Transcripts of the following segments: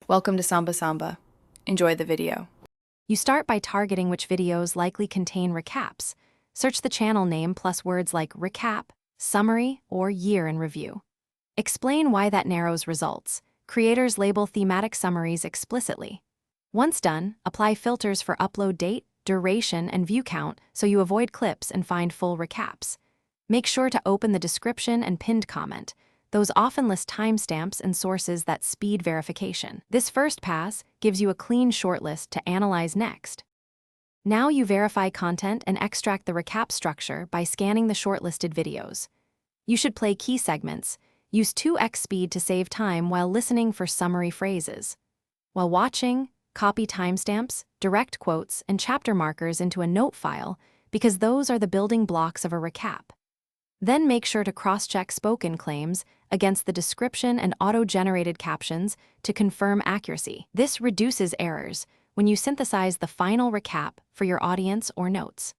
Welcome to Samba Samba. Enjoy the video. You start by targeting which videos likely contain recaps. Search the channel name plus words like recap, summary, or year in review. Explain why that narrows results. Creators label thematic summaries explicitly. Once done, apply filters for upload date, duration, and view count so you avoid clips and find full recaps. Make sure to open the description and pinned comment. Those often list timestamps and sources that speed verification. This first pass gives you a clean shortlist to analyze next. Now you verify content and extract the recap structure by scanning the shortlisted videos. You should play key segments. Use 2x speed to save time while listening for summary phrases. While watching, copy timestamps, direct quotes, and chapter markers into a note file because those are the building blocks of a recap. Then make sure to cross-check spoken claims against the description and auto-generated captions to confirm accuracy. This reduces errors when you synthesize the final recap for your audience or notes.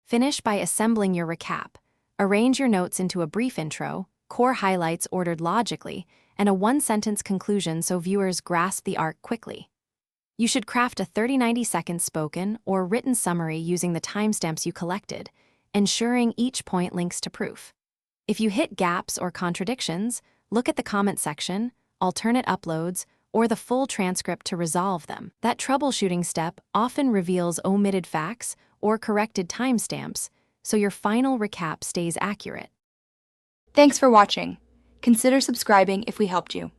Finish by assembling your recap. Arrange your notes into a brief intro, core highlights ordered logically, and a one-sentence conclusion so viewers grasp the arc quickly. You should craft a 30-90-second spoken or written summary using the timestamps you collected, ensuring each point links to proof. If you hit gaps or contradictions, look at the comment section, alternate uploads, or the full transcript to resolve them. That troubleshooting step often reveals omitted facts or corrected timestamps, so your final recap stays accurate. Thanks for watching. Consider subscribing if we helped you.